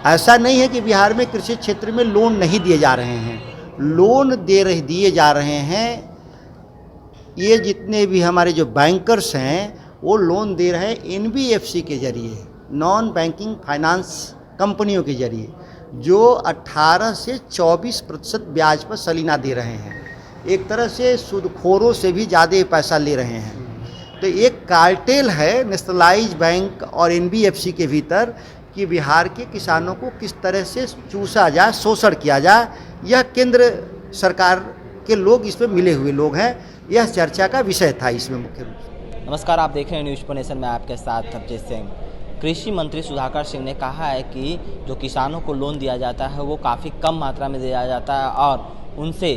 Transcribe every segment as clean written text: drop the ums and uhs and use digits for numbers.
ऐसा नहीं है कि बिहार में कृषि क्षेत्र में लोन नहीं दिए जा रहे हैं, लोन दिए जा रहे हैं। ये जितने भी हमारे जो बैंकर्स हैं वो लोन दे रहे हैं एनबीएफसी के जरिए, नॉन बैंकिंग फाइनेंस कंपनियों के जरिए, जो 18 से 24% ब्याज पर सलीना दे रहे हैं। एक तरह से सूदखोरों से भी ज़्यादा पैसा ले रहे हैं। तो एक कार्टेल है नेशनलाइज बैंक और एनबीएफसी के भीतर कि बिहार के किसानों को किस तरह से चूसा जाए, शोषण किया जाए। यह केंद्र सरकार के लोग इसमें मिले हुए लोग हैं। यह चर्चा का विषय था इसमें मुख्य रूप से। नमस्कार, आप देख रहे हैं न्यूज़ पोनेशन में आपके साथ अभिजीत सिंह। कृषि मंत्री सुधाकर सिंह ने कहा है कि जो किसानों को लोन दिया जाता है वो काफ़ी कम मात्रा में दिया जाता है और उनसे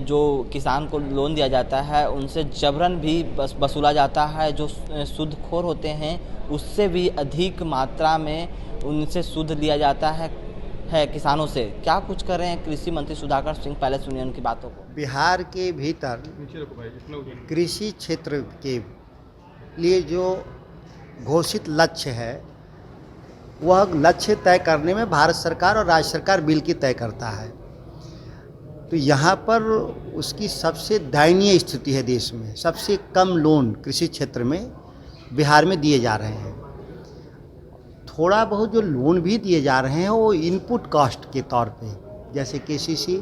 जो किसान को लोन दिया जाता है उनसे जबरन भी वसूला जाता है। जो सूदखोर होते हैं उससे भी अधिक मात्रा में उनसे सूद लिया जाता है किसानों से। क्या कुछ कर रहे हैं कृषि मंत्री सुधाकर सिंह, पहले सुनिए उनकी बातों को। बिहार के भीतर कृषि क्षेत्र के लिए जो घोषित लक्ष्य है वह लक्ष्य तय करने में भारत सरकार और राज्य सरकार बिल की तय करता है। तो यहाँ पर उसकी सबसे दयनीय स्थिति है। देश में सबसे कम लोन कृषि क्षेत्र में बिहार में दिए जा रहे हैं। थोड़ा बहुत जो लोन भी दिए जा रहे हैं वो इनपुट कॉस्ट के तौर पे, जैसे केसीसी,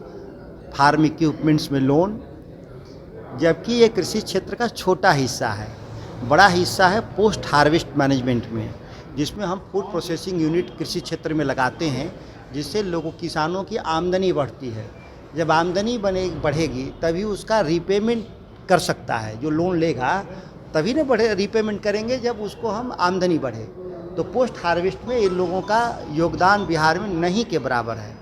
फार्म इक्विपमेंट्स में लोन, जबकि ये कृषि क्षेत्र का छोटा हिस्सा है। बड़ा हिस्सा है पोस्ट हार्वेस्ट मैनेजमेंट में, जिसमें हम फूड प्रोसेसिंग यूनिट कृषि क्षेत्र में लगाते हैं, जिससे लोगों किसानों की आमदनी बढ़ती है। जब आमदनी बढ़ेगी तभी उसका रीपेमेंट कर सकता है। जो लोन लेगा तभी ना रीपेमेंट करेंगे जब उसको हम आमदनी बढ़े। तो पोस्ट हार्वेस्ट में इन लोगों का योगदान बिहार में नहीं के बराबर है।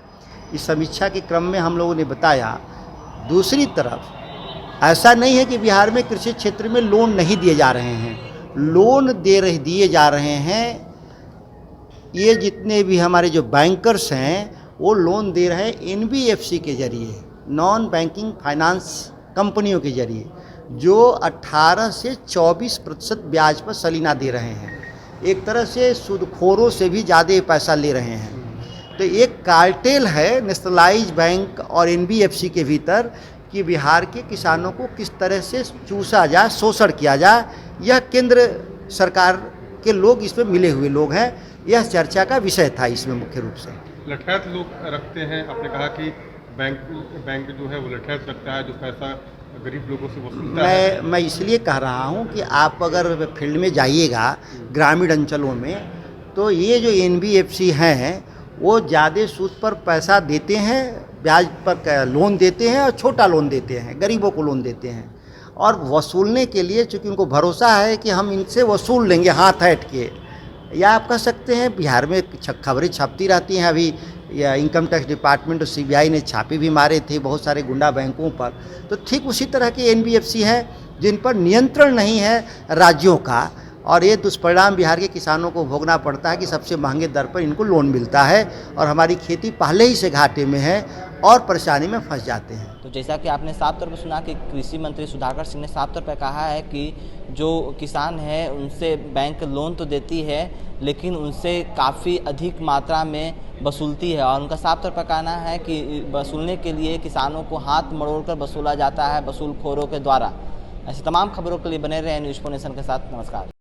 इस समीक्षा के क्रम में हम लोगों ने बताया। दूसरी तरफ ऐसा नहीं है कि बिहार में कृषि क्षेत्र में लोन नहीं दिए जा रहे हैं, लोन दिए जा रहे हैं। ये जितने भी हमारे जो बैंकर्स हैं वो लोन दे रहे हैं एनबीएफसी के जरिए, नॉन बैंकिंग फाइनेंस कंपनियों के जरिए, जो 18 से 24% ब्याज पर सलीना दे रहे हैं। एक तरह से सूदखोरों से भी ज़्यादा पैसा ले रहे हैं। तो एक कार्टेल है नेशनलाइज बैंक और एनबीएफसी के भीतर कि बिहार के किसानों को किस तरह से चूसा जाए, शोषण किया जाए। यह केंद्र सरकार के लोग इसमें मिले हुए लोग हैं। यह चर्चा का विषय था इसमें मुख्य रूप से। लठैत लोग रखते हैं। आपने कहा कि बैंक जो है वो लठैत रखता है, जो पैसा गरीब लोगों से वसूलता है। मैं इसलिए कह रहा हूँ कि आप अगर फील्ड में जाइएगा ग्रामीण अंचलों में, तो ये जो एनबीएफसी हैं वो ज़्यादा सूद पर पैसा देते हैं, ब्याज पर लोन देते हैं और छोटा लोन देते हैं, गरीबों को लोन देते हैं। और वसूलने के लिए चूँकि उनको भरोसा है कि हम इनसे वसूल लेंगे हाथ ऐंठ के, या आप कह सकते हैं बिहार में खबरें छपती रहती हैं। अभी या इनकम टैक्स डिपार्टमेंट और सीबीआई ने छापे भी मारे थे बहुत सारे गुंडा बैंकों पर। तो ठीक उसी तरह के एनबीएफसी हैं जिन पर नियंत्रण नहीं है राज्यों का, और ये दुष्परिणाम बिहार के किसानों को भोगना पड़ता है कि सबसे महंगे दर पर इनको लोन मिलता है और हमारी खेती पहले ही से घाटे में है और परेशानी में फंस जाते हैं। तो जैसा कि आपने साफ तौर पर सुना कि कृषि मंत्री सुधाकर सिंह ने साफ तौर पर कहा है कि जो किसान है उनसे बैंक लोन तो देती है लेकिन उनसे काफ़ी अधिक मात्रा में वसूलती है, और उनका साफ तौर पर कहना है कि वसूलने के लिए किसानों को हाथ मरोड़कर वसूला जाता है वसूलखोरों के द्वारा। ऐसी तमाम खबरों के लिए बने रहे न्यूज़ पोनेशन के साथ। नमस्कार।